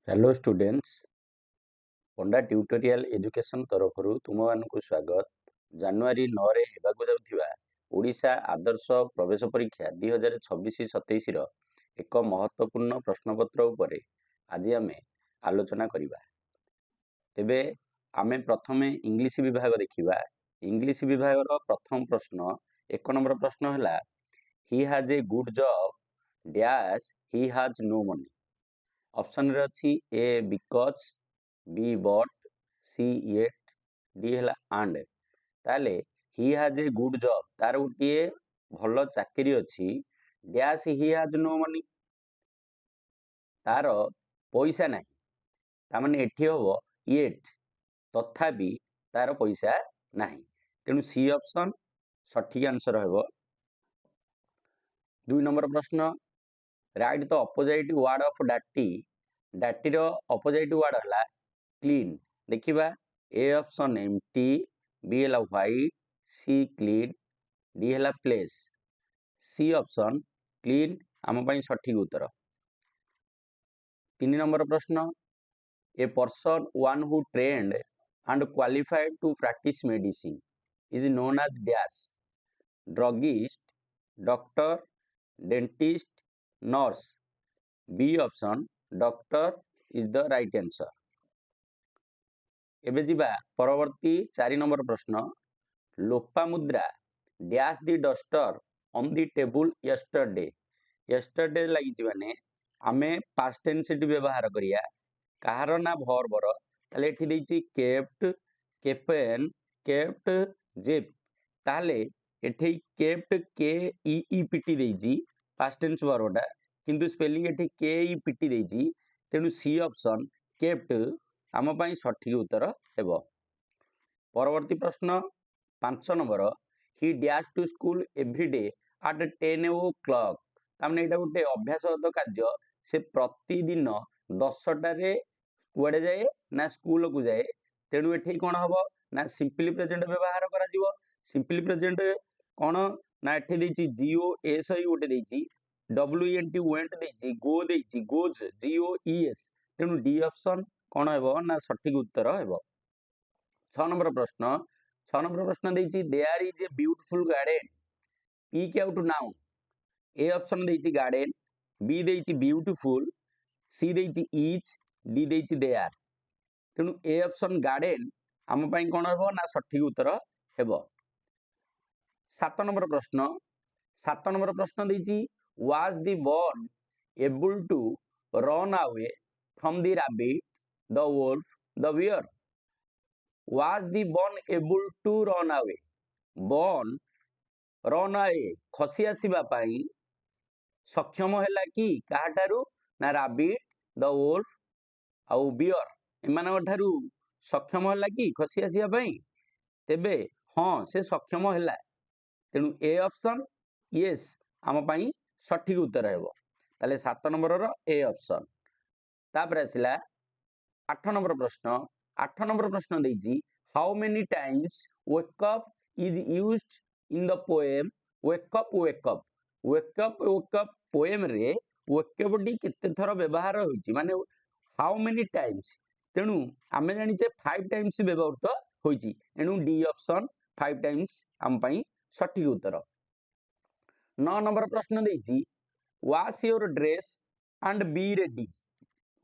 Hello students. Panda tutorial education तरफ तुम मानक स्वागत। जनवरी 9 रे हेबाकु जाउथिबा ओडिशा आदर्श प्रवेश परीक्षा 2026-27 रो एक महत्वपूर्ण प्रश्नपत्र उपरे आज आमे आलोचना करिबा। तेबे आमे प्रथमे इंग्लिश विभाग देखिबा। इंग्लिश विभाग रो प्रथम प्रश्न एक नंबर प्रश्न हला he has a good job dash he has no money. Option रे अछि A because, B but, C yet, D है एंड। ताले he has a good job तार गोटे भल चाकरी अच्छी dash he has no money तार पैसा नहीं तामाने एठी हबो येट तथापि तार पैसा नहीं तेणु सी ऑप्शन सठिक आंसर हेबो। 2 नंबर प्रश्न write the opposite word of डाटी। डाटी रो अपोजिट वर्ड हला क्लीन। देखिबा ए ऑप्शन एम्प्टी, बी हला व्हाइट, सी क्लीन, डी हला प्लेस। सी ऑप्शन क्लीन आम पई सठिक उत्तर। 3 नंबर प्रश्न a person one who trained and qualified to practise medicine is known as dash. Druggist, doctor, dentist, nurse. B option doctor is the right answer. एबे जिबा परवर्ती 4 number प्रश्न Lopamudra dash the duster on the table yesterday. Yesterday लगी माने आमे past tense व्यवहार करिया कहार ना भर्बर ताले एठी देछि केप्ट, केपेन, केप्ट, जेप। ताले एठी केप्ट के ई ई पीटी देछि पास्ट टेंस वर्बटा किंतु स्पेलिंग एठी के ई पीटी देछि तेणु सी ऑप्शन केप्ट आम पई सठिक उत्तर हेबो। परवर्ती प्रश्न 5 number he dash to school every day at 10 o'clock। तामने एटा गोटे अभ्यासगत कार्य से प्रतिदिन 10टारे कुआडे जाए ना स्कूल को जाए तेणु एठी कोन हबो ना सिंपली प्रेजेंट व्यवहार करा जिवो। सिंपली प्रेजेंट कोन ना एठी देछि जीओ एस आई गोटे देछि डब्ल्यू एन टी वेंट देछि गो देछि गोज जीओ ई एस तेणु डी ऑप्शन कोन हेबो ना सठिक उत्तर हेबो। 6 नंबर प्रश्न देछि there is a beautiful garden pick out noun. A option देछि गार्डन, बी देछि ब्यूटीफुल, सी देछि इज, डी देछि देयर। तेणु ए ऑप्शन गार्डन आम पई कोन हेबो ना सठिक उत्तर हेबो। 7 नंबर प्रश्न देछि was the born able to run away from the rabbit, the wolf, the bear. Was the born able to run away. Born run away खसी आसीबा पई सक्षम हैला कि काहाठारू ना रैबिट, द वोल्फ आउ बियर एमानक ठारू सक्षम हैला कि खसी आसीबा पई। तेबे हां से सक्षम हैला तेणु ए ऑप्शन यस आम पई सठिक उत्तर हेबो। ताले 7 नंबर रो ए ऑप्शन। तापर आसिला 8 नंबर प्रश्न देछि how many times wake up is used in the poem wake up wake up. Wake up wake up poem रे वेक अप डी केते थर व्यवहार होइछि माने हाउ मेनी टाइम्स तेणु आमे जानि जे 5 टाइम्स व्यवहृत होइछि एणु डी ऑप्शन 5 टाइम्स आम पई सठिक उत्तर। 9 नंबर प्रश्न देछि wash your dress and be ready.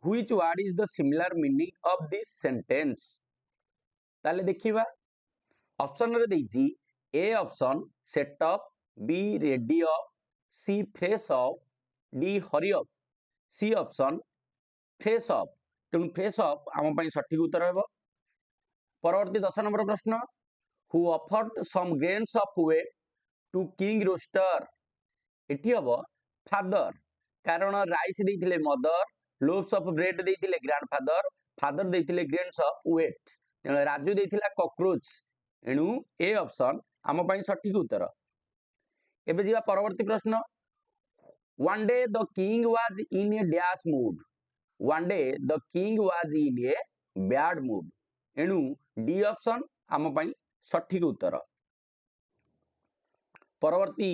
Which word is the similar meaning of this sentence? ताले देखिबा ऑप्शन रे देछि A option set up, B ready up, C fresh up, D hurry up. C option fresh up तेणु fresh up आम पई सठिक उत्तर हेबो। परवर्ती 10 नंबर प्रश्न who offered some grains of wheat to king rooster. एठी हबो फादर कारण राइस देथिले मदर, लोव्स ऑफ ब्रेड देथिले ग्रैंडफादर, फादर देथिले ग्रेन्स ऑफ व्हीट तेणु राजू देथिला कॉकरोच एणु ए ऑप्शन आम पई सठिक उत्तर। एबे जिबा परवर्ती प्रश्न one day the king was in a dash mood. One day the king was in a bad mood एणु डी ऑप्शन आम पई सठिक उत्तर। परवर्ती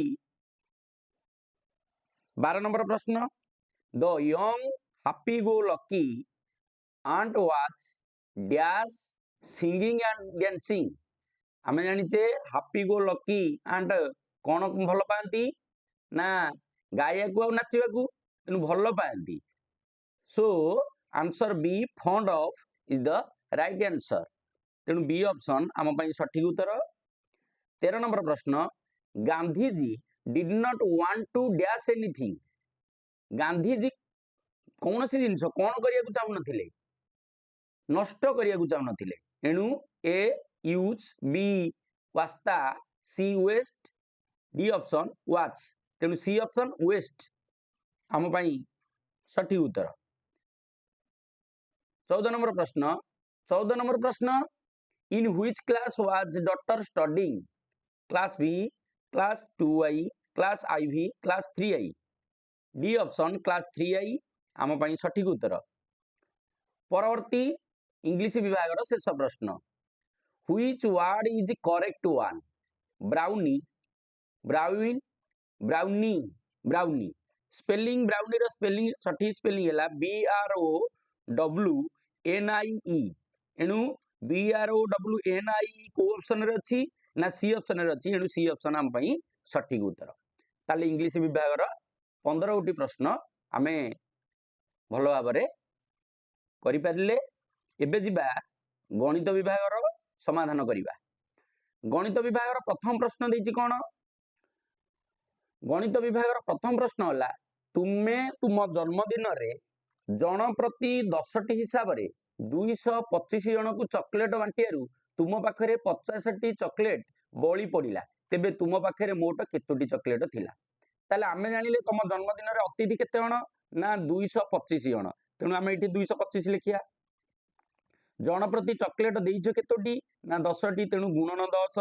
12 नंबर प्रश्न the young happy go lucky ant was dash singing and dancing आमे जानिचे happy go lucky ant कौन भल पाती ना गाया को नाचिबा को तेनु भल पाती so answer B fond of is the right answer तेणु बी ऑप्शन आम सठिक उत्तर 13 नंबर प्रश्न Gandhiji did not want to dash anything Gandhiji कौन सी जिनस कौन करिया को चाहू नथिले नष्ट करिया को चाहू नथिले एणु ए यूज बी वास्ता सी वेस्ट डी ऑप्शन वाच तेणु सी ऑप्शन वेस्ट आम सठिक उत्तर 14 नंबर प्रश्न in which class was doctor studying class B class 2i class IV class 3i D option class 3i आम सठिक उत्तर परवर्ती इंग्लिश विभाग शेष प्रश्न which word is correct one brownie brown brownie brownie spelling brownie रो spelling सठिक spelling है BROWNIE एणु BROWNIE को ऑप्शन रे अछि ना सी ऑप्शन रे अछि एणु सी ऑप्शन आम सठिक उत्तर ताले इंग्लिश विभाग 15 गोटी प्रश्न आमे भल भाव करि पारिले एबे जिबा गणित विभाग समाधान करिबा गणित विभाग प्रथम प्रश्न देछि कोन गणित विभाग प्रथम प्रश्न होला तुमे तुम जन्मदिन रे जन प्रति 10टी हिसाब रे 225 जन को चॉकलेट बांटियारु तुम पाखरे 50टी चॉकलेट बळी पड़िला तेबे तुम पाखरे मोट केतोटी चॉकलेट थिला ताले आमे जानिले तुम जन्मदिन रे अतिथि केते जन ना 225 जन तेणु आमे एठी 225 लिखिया जन प्रति चॉकलेट देइछो केतोटी ना 10टी तेणु गुणन 10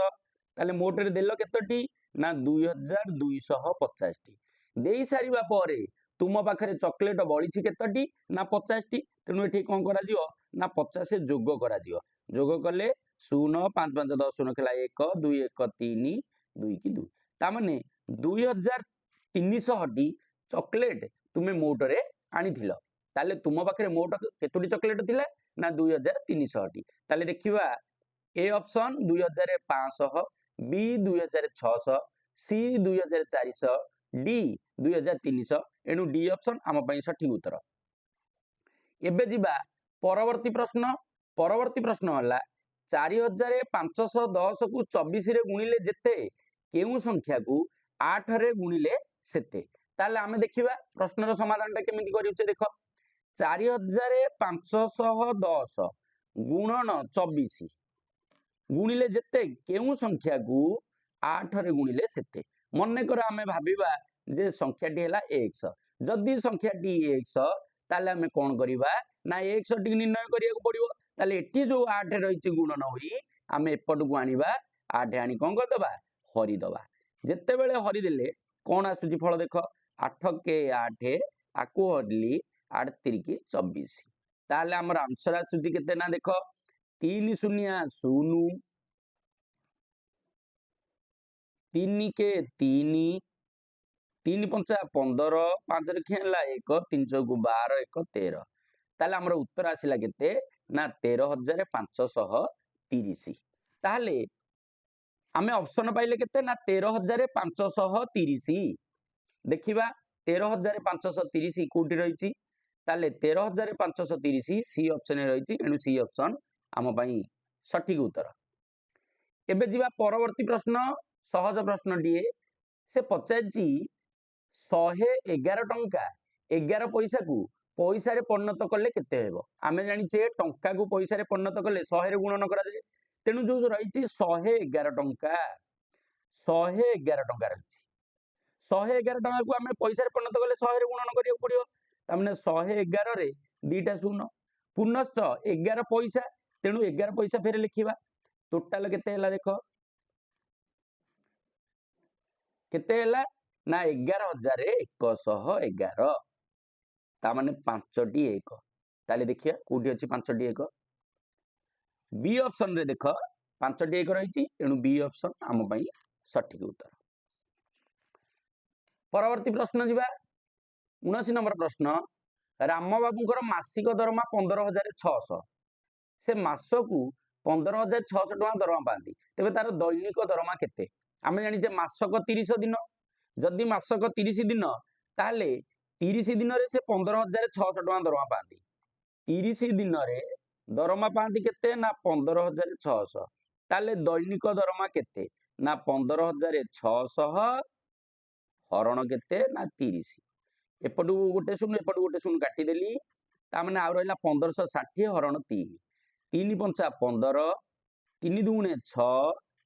ताले मोट रे देलो केतोटी ना 2250 टी देई सारिबा परे तुम पाखरे चॉकलेट बळीछि केतोटी ना 50 टी तेणु एठी कोन करा जिवो ना 50 जोग करा जिवो जोग कले 0 5 5 10 0 खेला 1 2 1 3 2 की 2 ता माने 2300 टी चॉकलेट तुमे मोट रे आनिथिलो ताले तुम पाखरे मोट केतोटी चॉकलेट थिला ना 2300 टी ताले देखिबा A option 2500 B 2600 C 2400 D 2300 एणु डी ऑप्शन आम सठिक उत्तर एबे जिबा परवर्ती प्रश्न होला 4510 को 24 रे गुणिले जेते केउ संख्या को 8 रे गुणिले सेते ताले आमे देखिबा प्रश्नर समाधानटा केमिति करिउचे देखो 4510 गुणन 24 गुणिले जेते केउ संख्या को 8 रे गुणिले सेते मन कर आमे भाबिबा जे संख्याटी हैला x जदि संख्याटी x ताले आमे कोन करिबा ना x टी निर्णय करिया को पड़िबो ताले एठी जो 8 रहिछि गुणन होई आमे एपट को आनिबा 8 आनी कोन करदबा हरि दबा जेते बेले हरि देले कोन आसुची फल देखो 8 के 8 आकु हरली 8 3 की 24 ताले हमर आंसर आसुची केते ना देखो 3 शून्य 0 3 के 3 3 पंचा 15 5 रे खेला 1 3 चौकु 12 1 13 ताले हमर उत्तर आसिला केते ना 13530 ताले आमे ऑप्शन पाइले केते ना 13530 देखिबा 13530 कोटी रहिछि ताले 13530 सी ऑप्शन रहिछि एनु सी ऑप्शन आम पई सठिक उत्तर एबे जिबा परवर्ती प्रश्न सहज प्रश्न दिए से पचाछि 111 टंका 11 पैसा को पैसा रे परिणत कले केते हेबो आमे जानिचे टंका को पैसा रे परिणत कले 100 रे गुणन करा जाय तेनु जो रहिछि 111 टंका 111 टंका रहिछि 111 टंका को आमे पैसा रे परिणत कले 100 रे गुणन करियो पड़ियो तामने 111 रे दीटा शून्य पुनश्च 11 पैसा तेनु 11 पैसा फेरे लिखिबा टोटल केते हैला देखो केते हैला ना 11111 ता माने 5टी 1 ताले देखिया कोठी अछि 5टी 1 बी ऑप्शन रे देखो 5टी 1 रहिछि एनु बी ऑप्शन आम पई सठिक उत्तर परवर्ती प्रश्न जिबा 79 नंबर प्रश्न राम बाबूंकर मासिक दरमा 15,600 से मासकू 15,600 टका दरमा पाती तेज तार दैनिक दरमा केते आम जाने मासक 30 दिन जदि मासक 30 दिन ताहले 30 दिन रे से 15,600 टका दरमा पाती 30 दिन रे दरमा पाती केते ना 15,600 ताहले दैनिक दरमा केते ना 15,600 हरण केते ना 30 एपटू गोटे शून्य एपटू गोटे शून्य काटिदेली ताମାନେ आउ रहा 1560 हरण 3 3 पंचा 15 3 दुगुणे 6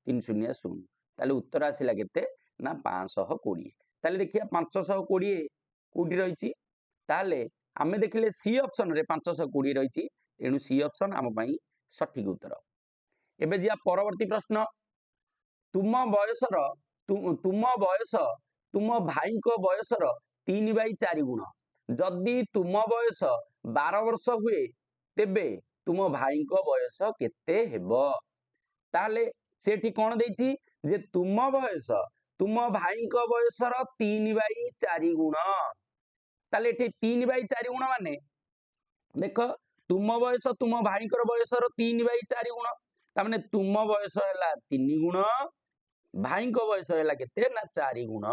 3 शून्य 0 ताले उत्तर आसिला केते ना 520 ताले देखिया 520 कोठी रहिची ताले आमे देखिले सी ऑप्शन रे 520 रहिची एणु सी ऑप्शन आम पई सठिक उत्तर। एबे जिया परवर्ती प्रश्न तुम बयसर तुम भाई को बयसर 3/4 गुण जदि तुम बयस 12 वर्ष हुए तेबे तुम भाई को बयस केते हेबो ताले सेठी कोन देछि जे तुम बयस तुम भाई को बयसर 3/4 गुण ताले एठी 3/4 गुण माने देख तुम बयस तुम भाई को बयसर 3/4 गुण ता माने तुम बयस हैला 3 गुण भाई को बयस हैला केते ना 4 गुण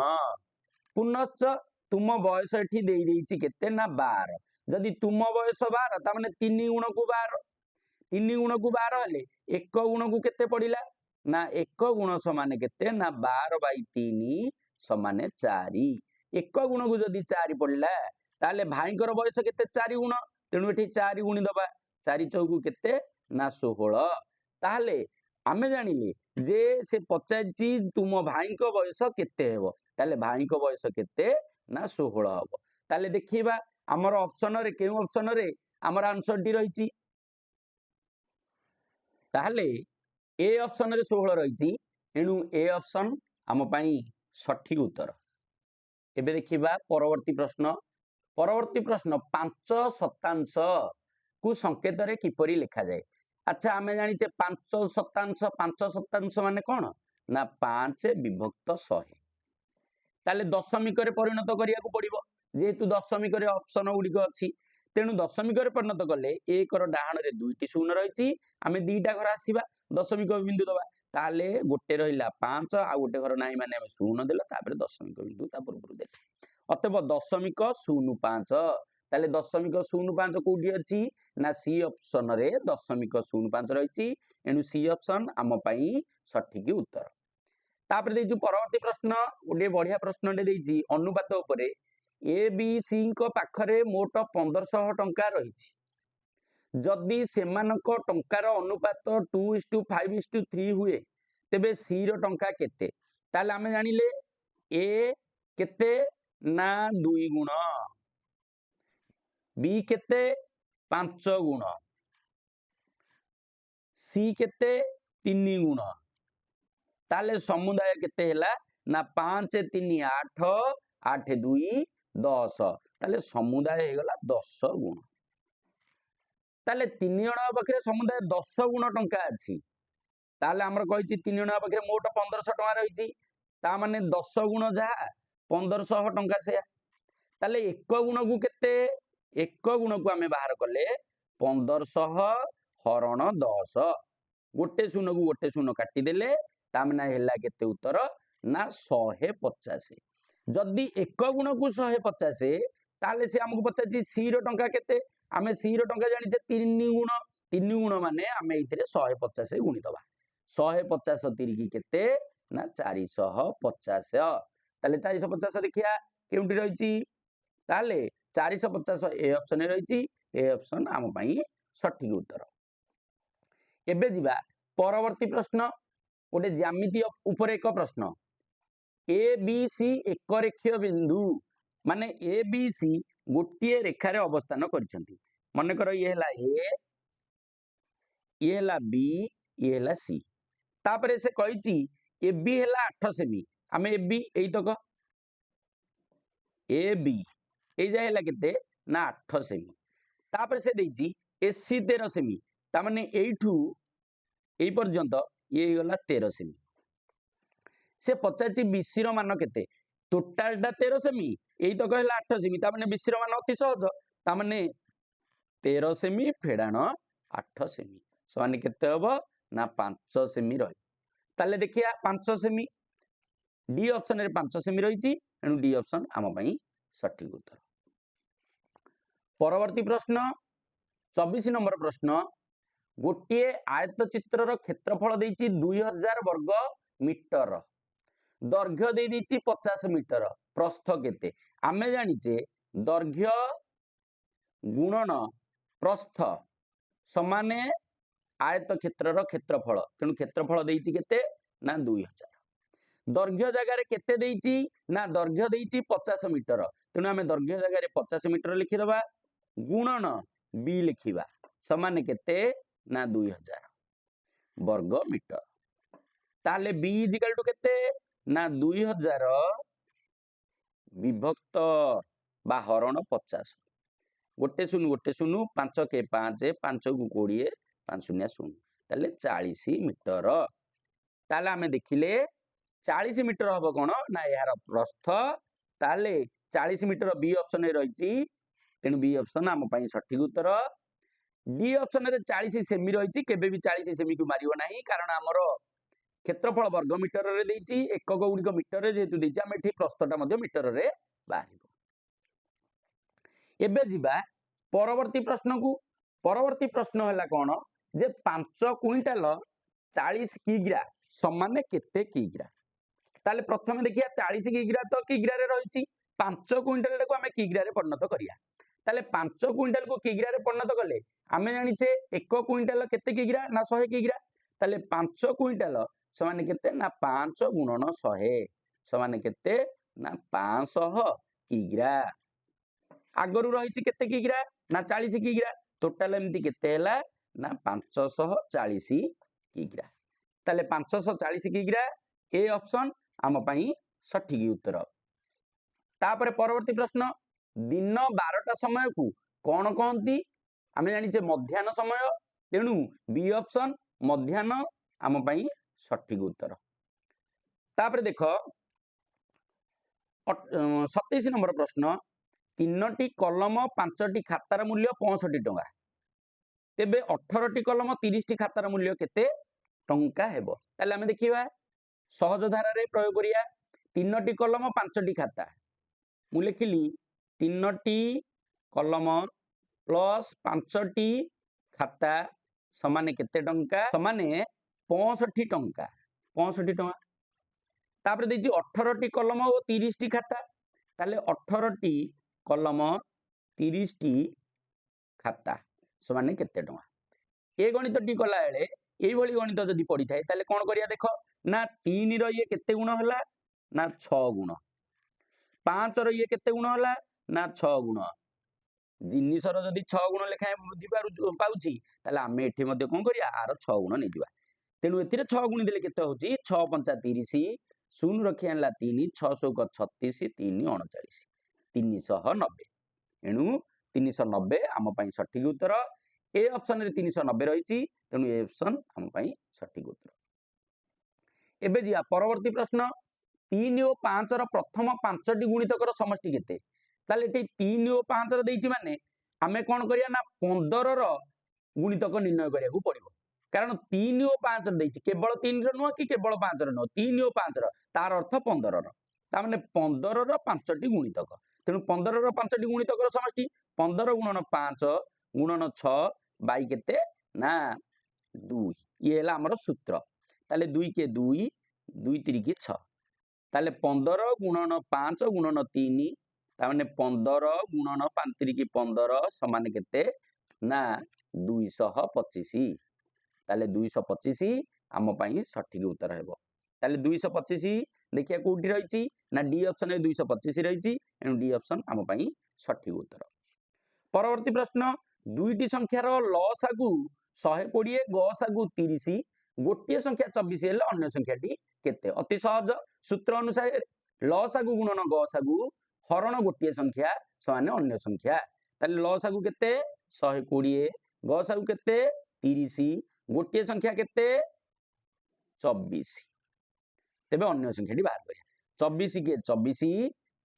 पुनश्च तुम बयस एठी देई देइछि केते ना 12 जदि तुम बयस 12 ता माने 3 गुण को 12 3 गुण को 12 हेले 1 गुण को केते पड़िला ना 1 गुण समान केते ना 12/3 समान 4 1 गुण को जदि 4 पड़िला ताले भाई को बयस केते 4 गुण तेणु एठी 4 गुणी दबा 4 चौकु केते ना 16 ताले आमे जानिले जे से पचाची तुम भाई को बयस केते हेबो ताले भाई को बयस केते ना 16 हबो ताले देखिबा हमर ऑप्शन रे केउ ऑप्शन रे हमर आंसर टी रहिची ताले ए ऑप्शन रे 16 रहिची एणु ए ऑप्शन हम पई सठिक उत्तर। एबे देखिबा परवर्ती प्रश्न 5 शतांश को संकेत रे किपरि लिखा जाए अच्छा आमे जानिचे 5 शतांश माने कोन ना 5 विभक्त 100 ताले दशमिक रे परिणत करिया को पड़िबो जेहेतु दशमिक रे ऑप्शन गुडी अछि तेणु दशमिक रे परिणत कले एक रो डाहण रे दुईटी शून्य रहिची आमे दीटा घर आसीबा दशमिक बिंदु दबा ताले गोटे रहिला 5 आ गोटे घर नाही माने आमे शून्य देला तापर दशमिक बिंदु ता पूर्व देला अतएव दशमिक 05 ताले दशमिक 05 कोठी अछि ना सी ऑप्शन रे दशमिक 05 रहिची एनु सी ऑप्शन आम पई सठिक उत्तर। तापर देजु परवर्ती प्रश्न गोटे बढ़िया प्रश्न दे देइची अनुपात उपरे ए बी सी को पाखरे मोट 1500 टंका रहिची जदि सेमानक टंकार अनुपात 2:5:3 हुए तेबे सी रो टंका केते ताले आमे जानिले ए केते ना 2 गुण बी केते 5 गुण सी केते 3 गुण ताले समुदाय केते हैला ना 5 3 8 8 2 10 ताले समुदाय हे गला 10 गुण ताले 3 जण पाखरे समुदाय 10 गुण टंका अछि ताले हमर कहिछि 3 जण पाखरे मोट 1500 टका रहिछि ता माने 10 गुण जा 1500 टंका से ताले 1 गुण को केते 1 गुण को आमे बाहर कले 1500 हरण 10 गोटे शून्य को गोटे शून्य काटी देले तामना हेला केते उत्तर ना 150 जदि 1 गुण को 150 ताले से हमको पचाची सी रो टंका केते आमे सी रो टंका जानि जे 3 गुण माने आमे इतरे 150 गुणी दबा 150 तिरिकी केते ना 450 ताले 450 देखिया केउटी रहिची ताले 450 ए ऑप्शन रहिची ए ऑप्शन आम पई सठिक उत्तर। एबे जिबा परवर्ती प्रश्न गोटे ज्यामिति ऊपर एक प्रश्न ए बी सी एक रेखीय बिंदु माने ए बी सी गोटे रेखा रे अवस्थान करछंती मन कर ये हला ए ये हला बी ये हला सी तापरे से कहिची ए बी हला 8 सेमी आमे ए बी एई तक ए बी एई जा हला केते ना 8 सेमी तापरे से देइची एसी 13 सेमी ता माने एइठू एई पर्यंत ये गला 13 सेमी से पचाची बीसी रो मान केते टोटाल टा 13 सेमी एई तो कहला 8 सेमी ता माने बीसी रो मान अति सहज तामाने 13 सेमी फेड़ाण 8 सेमी समान केते हबो ना 5 सेमी रही। ताले देखिया 5 सेमी डी ऑप्शन रे 5 सेमी रही एणु डी ऑप्शन आम पई सठिक उत्तर। परवर्ती प्रश्न 24 नंबर प्रश्न गोटे आयत चित्रर क्षेत्रफल देइछि 2000 वर्ग मीटर दैर्घ्य दे देइछि 50 मीटर प्रस्थ केते आमे जानिचे दैर्घ्य गुणन प्रस्थ समाने आयत क्षेत्रर क्षेत्रफल तेणु क्षेत्रफल देइछि केते ना 2000 दैर्घ्य जगार केते देइछि ना दैर्घ्य देइछि 50 मीटर तेणु आमे दैर्घ्य जगार 50 मीटर लिखिदबा गुणन बी लिखिबा समाने केते ना 2000 वर्ग मीटर ताले बी इजिकल टू केते ना 2000 विभक्त बा हरण 50 गोटे शून्य 5 के 5 5 को 20 5 शून्य शून्य ताले 40 मीटर ताले आमे देखिले 40 मीटर हबो कोन ना यार प्रस्थ ताले 40 मीटर बी ऑप्शन रे रहिछि तेणु बी ऑप्शन आम पई सठिक उत्तर। डी ऑप्शन रे 40 सेमी रहिछि केबे भी 40 सेमी को मारिबो नाही कारण हमर क्षेत्रफल वर्ग मीटर रे देइछि एकक गुडिक मीटर रे जेतु देइछि हम एठी प्रस्थटा मध्ये मीटर रे बाहिबो। एबे जिबा परवर्ती प्रश्न को परवर्ती प्रश्न हला कोन जे 5 क्विंटाल 40 किग्रा समान केते किग्रा ताले प्रथम देखिया 40 किग्रा तो किग्रा रे रहिछि 5 क्विंटाल को हमें किग्रा रे परिणत करिया ताले 5 क्विंटाल को किग्रा रे परिणत कले आमे जानिचे 1 क्विंटाल केते किग्रा ना 100 किग्रा ताले 5 क्विंटाल समान केते ना 5 गुणन 100 समान केते ना 500 किग्रा आगरु रहिछि केते किग्रा ना 40 किग्रा टोटल एमती केते हैला ना 540 किग्रा ताले 540 किग्रा ए ऑप्शन आम पई सठिक उत्तर। तापरे परवर्ती प्रश्न दिन 12टा समय को कोन कहंती आमे जानिचे मध्याह्न समय तेणु बी ऑप्शन मध्याह्न आम पई सठिक उत्तर। तापरे देखो 27 नंबर प्रश्न 3टी कलम 5टी खातार मूल्य 65 टंका तेबे 18टी कलम 30टी खातार मूल्य केते टंका हेबो ताले आमे देखिबा सहज धारा रे प्रयोग करिया 3टी कलम 5टी खाता मु लिखिली 3टी कलम प्लस 5टी खाता समान केते टंका समाने 65 टंका 65 टंका तापर देछि 18टी कलम और 30टी खाता ताले 18टी कलम 30टी खाता समान केते टंका ए गणित टी कला बेले एई भली गणित जदि पड़ी थाए ताले कोन करिया देखो ना 3 रो ये केते गुण होला ना 6 गुण 5 रो ये केते गुण होला ना 6 गुण जिनिसर जदि 6 गुण लेखा वृद्धि पाउछि ताले आमे एठी मध्ये कोन करिया आरो 6 गुण नै दिबा तेनु एथिरे 6 गुण देले केते होछि 6 5 30 शून्य रखि आनला 3 6 6 36 3 39 390 एणु 390 आम पई सठिक उत्तर ए ऑप्शन रे 390 रहिछि तेणु ए ऑप्शन आम पई सठिक उत्तर। एबे जिया परवर्ती प्रश्न 3 और 5 रो प्रथम 5टी गुणितकर समष्टि केते ताले एठी 3 और 5 रो देइछि माने आमे कोन करिया ना 15 रो गुणितक निर्णय करिया को पड़िबो कारण 3 और 5 रो देइछि केवल 3 रो नुवा कि केवल 5 रो नुवा 3 और 5 रो तार अर्थ 15 रो ता माने 15 रो 5टी गुणितक तेणु 15 रो 5टी गुणितकर समष्टि 15 गुणन 5 गुणन 6 बाई केते ना 2 ये हला हमर सूत्र ताले 2 के 2 2 3 के 6 ताले 15 गुणन 5 गुणन 3 ता माने 15 गुणन 5 3 के 15 समान केते ना 225 ताले 225 आम पई सठिक उत्तर हेबो ताले 225 देखिया कोठी रहिछि ना डी ऑप्शन रे 225 रहिछि एनु डी ऑप्शन आम पई सठिक उत्तर। परवर्ती प्रश्न दुईटी संख्यार लसागु 120 गसागु 30 गोटे संख्या 24 हेले अन्य संख्याटी केते अति सहज सूत्र अनुसार लसागु गुणन गसागु हरण गोटे संख्या समान अन्य संख्या ताले लसागु केते 120 गसागु केते 30 गोटे संख्या केते 24 तेबे अन्य संख्याटी बाहर करिया 24 के 24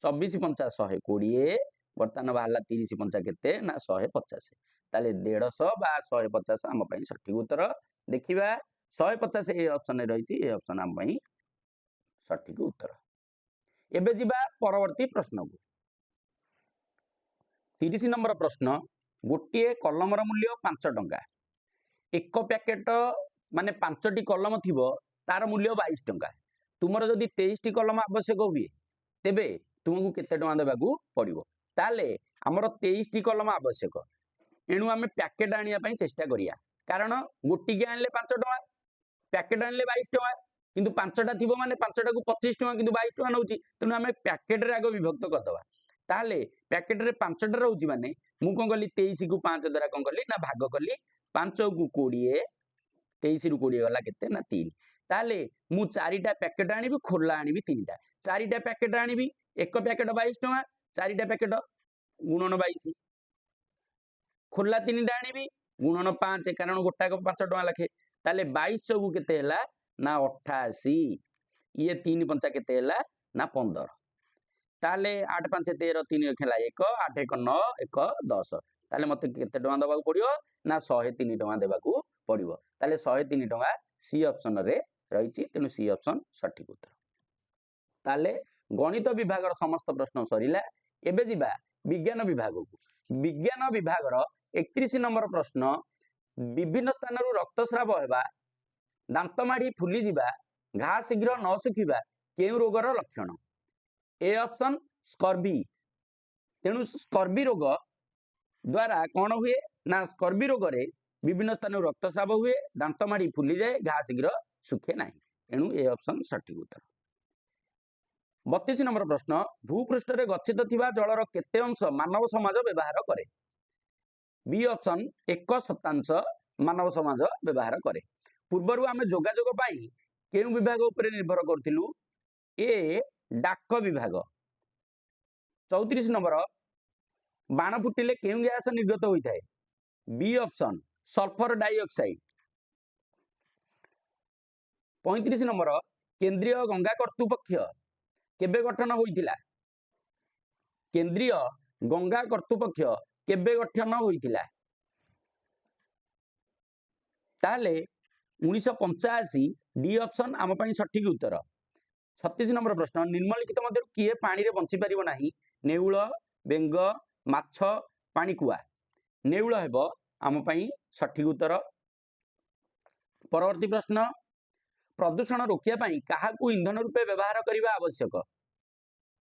24 5 120 बर्तमान बाहर 30 पंचा केते ना 150 ताले 150 बा 150 आम पई सठिक उत्तर देखिबा 150 ए ऑप्शन रही ए ऑप्शन आम पई सठिक उत्तर। एबे जिबा परवर्ती प्रश्न को 30 नंबर प्रश्न गोटे कलमर मूल्य 5 टंका एक पैकेट माने 5टी कलम थिबो तार मूल्य 22 टंका तुमर जदि 23टी कलम आवश्यक हुए तेबे तुमको केते टंका देबाकू पड़िबो ताले हमर 23टी कलम आवश्यक एणु आमे पैकेट आनिया पई चेष्टा करिया कारण गोटी के आनले 5 टंका पैकेट आनले 22 टंका किंतु 5टा थिबो माने 5टा को 25 टंका किंतु 22 टंका नउची तेणु आमे पैकेट रे आगो विभक्त करदबा ताले पैकेट रे 5टा रहउची माने मु कोन कली 23 को 5 द्वारा कोन कली ना भाग कली 5 को 20 23 रु 20 गला केते ना 3 ताले मु 4टा पैकेट आनिबी खोला आनिबी 3टा 4टा पैकेट आनिबी एक पैकेट 22 टंका 4टा पैकेट गुणन 22 खोला 3टा आनिबी गुणन 5 कारण गोटा को 5 टंका लखे ताले 22 चौगु केते हला ना 88 ये 3 पंचा केते हला ना 15 ताले 8 5 13 3 खेला 1 8 1 9 1 10 ताले मते केते टंका दबाकू पड़ियो ना 103 टंका देबाकू पड़ियो ताले 103 टंका सी ऑप्शन रे रहिछि तेनु सी ऑप्शन सठिक उत्तर। ताले गणित विभाग समस्त प्रश्न सरिला एबे जिबा विज्ञान विभाग को विज्ञान विभाग 31 नंबर प्रश्न विभिन्न स्थान रक्तस्राव हेबा दांत माड़ी फुली जिबा घा शीघ्र न सुखिबा केउ रोगर लक्षण ए ऑप्शन स्कर्वी तेणु स्कर्वी रोग द्वारा कौन हुए ना स्कर्वी रोग रे विभिन्न स्थान रक्तस्राव हुए दांत माड़ी फुली जाए घा शीघ्र सुखे ना एणु ए ऑप्शन सठिक उत्तर। 32 नंबर प्रश्न भूपृष्ठ रे गच्छित थिबा जलर केते अंश मानव समाज व्यवहार करे बी ऑप्शन 1% मानव समाज व्यवहार करे पूर्वरु आमे जोगाजोग पाई केउ विभाग उपरे निर्भर करथिलु ए डाक विभाग 34 नंबर बाण फुटिले केउ गैस निर्गत होइथाय B option sulphur dioxide 35 number केंद्रीय गंगा कर्तृपक्ष केबे गठन होइथिला केंद्रीय गंगा कर्तृपक्ष केबे गठन होइथिला ताले 1985 डी ऑप्शन आम पई सठिक उत्तर। 36 नंबर प्रश्न निम्नलिखित मध्य किए पानी रे बंची परिबो नाही नेउल बेंग माछ पानी कुआ नेउल हेबो आम पई सठिक उत्तर। परवर्ती प्रश्न प्रदूषण रोकिया पाई काहाकू इंधन रूपे व्यवहार करिबा आवश्यक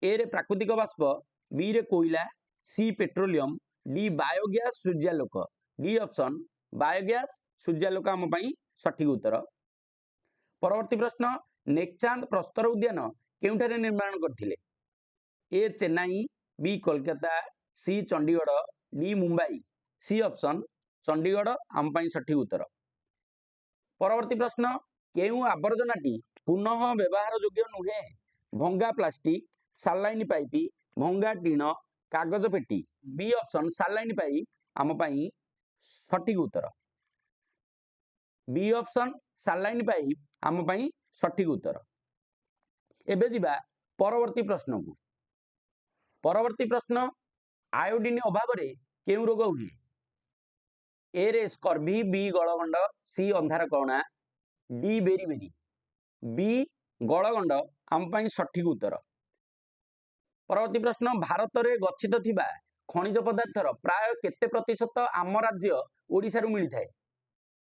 ए रे प्राकृतिक बाष्प बी रे कोयला सी पेट्रोलियम डी बायोगैस सूर्यालोक डी ऑप्शन बायोगैस सूर्यालोक आम पई सठिक उत्तर। परवर्ती प्रश्न नेकचांद प्रस्तर उद्यान केउठारे निर्माण करथिले A Chennai B Kolkata C Chandigarh D Mumbai C option Chandigarh आम पई सठिक उत्तर। परवर्ती प्रश्न केउ आवर्जनाटी पुनः व्यवहार योग्य नुहे भंगा प्लास्टिक सालाइन पाइप भंगा टीण कागज पेटी बी ऑप्शन सालाइन पाइप आम पई सठिक उत्तर बी ऑप्शन सालाइन पाइप आम पई सठिक उत्तर। एबे जिबा परवर्ती प्रश्न को परवर्ती प्रश्न आयोडीन अभाव रे केउ रोग हुए ए रे स्कर्वी बी गलगंड सी अंधार कणा डी बेरी बेरी बी गलगंड आम पई सठिक उत्तर। परवर्ती प्रश्न भारत रे गच्छित थिबा खनिज पदार्थर प्राय केते प्रतिशत आम राज्य ओडिसा रु मिली थाए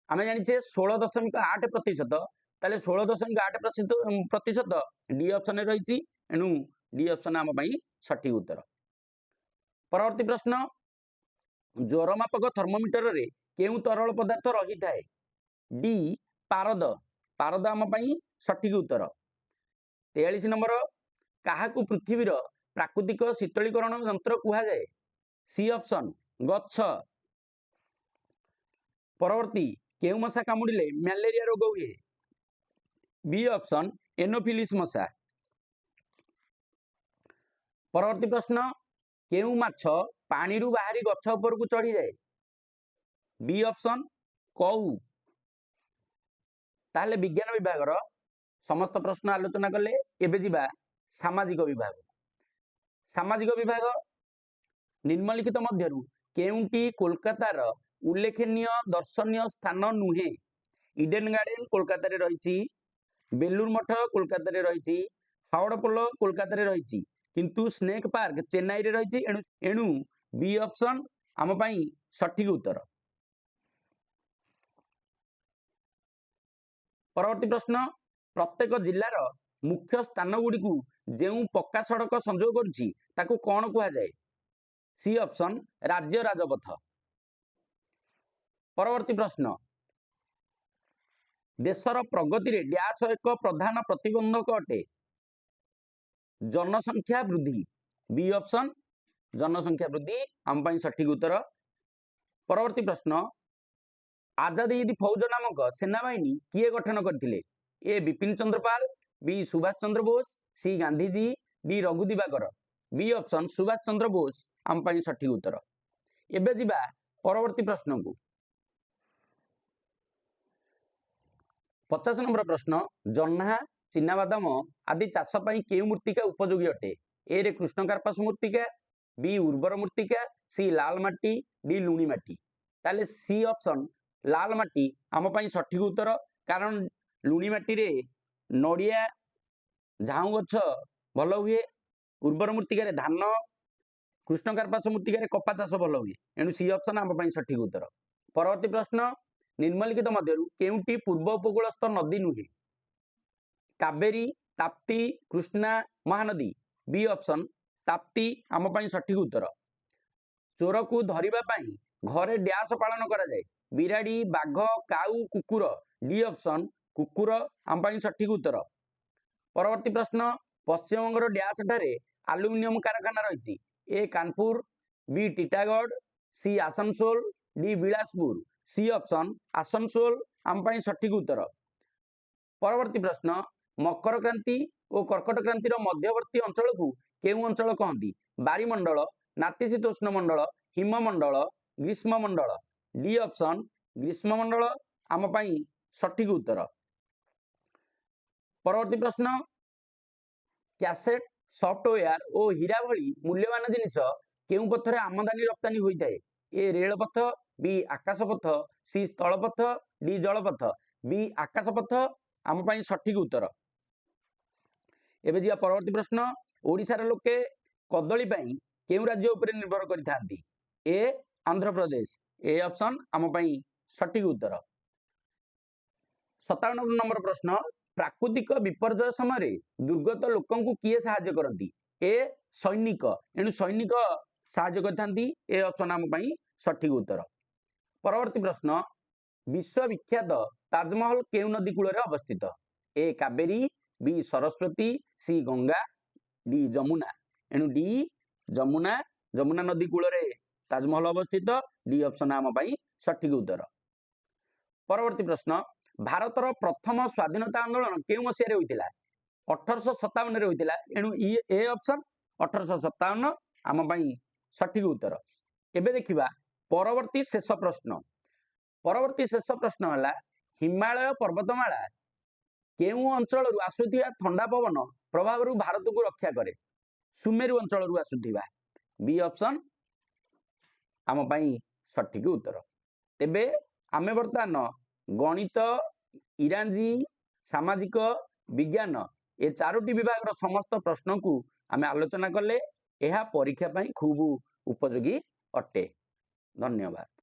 आमे जानिछे 16.8% ताले 16.8% डी ऑप्शन रही एणु डी ऑप्शन आम पई सठिक उत्तर। परवर्ती प्रश्न ज्वरमापक थर्मोमीटर रे केउ तरल पदार्थ रही थाए डी पारद पारद आम पई सठिक उत्तर। 43 नंबर काहाकू पृथ्वीर प्राकृतिक शीतलीकरण यंत्र कुहा जाए सी ऑप्शन गच्छ। परवर्ती केउ मशा कामुड़िले मैलेरिया रोग हुए बी ऑप्शन एनोफिलिस मशा। परवर्ती प्रश्न केउ माछ पानी रु बाहरी गच्छ ऊपर को चढ़ी जाए बी ऑप्शन कौ। ताले विज्ञान विभाग समस्त प्रश्न आलोचना कले एबे जिबा सामाजिक विभाग। सामाजिक विभाग निम्नलिखित मध्यरु केउंटी कोलकातार उल्लेखनीय दर्शनीय स्थान नुहे? इडेन गार्डन कोलकाता रे रहिछि, बेलूर मठ कोलकाता रे रहिछि, हावड़ा पोलो कोलकाता रे रहिछि, किंतु स्नेक पार्क चेन्नई रे रहिछि। एणु बी ऑप्शन आम पई सठिक उत्तर। परवर्ती प्रश्न, प्रत्येक जिल्लार मुख्य स्थान गुडी को जेउ पक्का सड़क संजोग करुछि ताकू कोन कुहा जाय? सी ऑप्शन राज्य राजपथ। परवर्ती प्रश्न, देशर प्रगति रे डैश एक प्रधान प्रतिबंधक अटे? जनसंख्या वृद्धि। बी ऑप्शन जनसंख्या वृद्धि आम पई सठिक उत्तर। परवर्ती प्रश्न, आजादी हिंद फौज नामक सेनाबाहिनी किए गठन करथिले? A Bipin Chandra Pal, B Subhash Chandra Bose, C Gandhiji, D Raghu Diwakar. B option Subhash Chandra Bose आम पई सठिक उत्तर। एबे जिबा परवर्ती प्रश्न को। 50 नंबर प्रश्न, जन्हा चिनाबादाम आदि चाष पई केउ मृत्तिका उपयोगी अटे? ए रे कृष्णकार्पास मृत्तिका, बी उर्वर मृत्तिका, सी लाल माटी, डी लुणी माटी। ताले सी ऑप्शन लाल माटी आम पई सठिक उत्तर। कारण लुणी माटी रे नड़िया झाऊ गछ भल हुए, उर्वर मृत्तिका रे धान, कृष्णकार्पास मृत्तिका रे कपा चाष भल हुए। एणु सी ऑप्शन आम पई सठिक उत्तर। परवर्ती प्रश्न, निम्नलिखित मध्यरु केउंटी पूर्व उपकूलस्थ नदी नुहे? कावेरी, ताप्ती, कृष्णा, महानदी। बी ऑप्शन ताप्ती आम पई सठिक उत्तर। चोर को धरिबा पई घरे डैश पालन करा जाय? बिराड़ी, बाघ, काऊ, कुकुर। डी ऑप्शन कुकुर आम पई सठिक उत्तर। परवर्ती प्रश्न, पश्चिमबंगर डैश ठारे एल्युमिनियम कारखाना रहिछि? A Kanpur, B Titagarh, C Asansol, D Bilaspur. C option Asansol आम पई सठिक उत्तर। परवर्ती प्रश्न, मकर क्रांति और कर्कट क्रांतिर मध्यवर्ती अंचल को केउ अंचल कहती? बारीमंडल, नातिशीतोष्ण मंडल, हिममंडल, ग्रीष्ममंडल। डी ऑप्शन ग्रीष्ममंडल आम पई सठिक उत्तर। परवर्ती प्रश्न, कैसेट, सॉफ्टवेयर और हीरा भली मूल्यवान जिनिस केउ पथरे आमदानी रप्तानी होइताए? ए रेलपथ, बी आकाशपथ, सी स्थलपथ, डी जलपथ। बी आकाशपथ आम पई सठिक उत्तर। एबे जिया परवर्ती प्रश्न, ओडिशार लोके कदली पई केउ राज्य उपरे निर्भर करिथांती? ए आंध्र प्रदेश। ए ऑप्शन आम पई सठिक उत्तर। 57 नंबर प्रश्न, प्राकृतिक विपर्यय समय दुर्गत लोकंकु किए सहाय्य करती? ए सैनिक। एणु सैनिक सहाय्य करथांती। ए ऑप्शन आम पई सठिक उत्तर। परवर्ती प्रश्न, विश्वविख्यात ताजमहल केउ नदी कूल रे अवस्थित? ए कावेरी, बी सरस्वती, सी गंगा, डी जमुना। एणु डी जमुना, जमुना नदी कूल रे ताजमहल अवस्थित। डी ऑप्शन आम पई सठिक उत्तर। परवर्ती प्रश्न, भारतर प्रथम स्वाधीनता आंदोलन केउ मसिया रे होइतिला? 1857 रे होइतिला। एणु ए ऑप्शन 1857 आम पई सठिक उत्तर। एबे देखिबा परवर्ती शेष प्रश्न। परवर्ती शेष प्रश्न हला, हिमालय पर्वतमाला केउ अंचल रु आसुथिया ठंडा पवन प्रभाव रु भारत को रक्षा करे? सुमेरु अंचल रु आसुथिबा। बी ऑप्शन आम पई सठिक उत्तर। तेबे आमे वर्तमान गणित, इरांजी, सामाजिक विज्ञान ए चारोटी विभाग समस्त प्रश्न को आमे आलोचना कले। यह परीक्षा पई खूब उपयोगी अटे। धन्यवाद।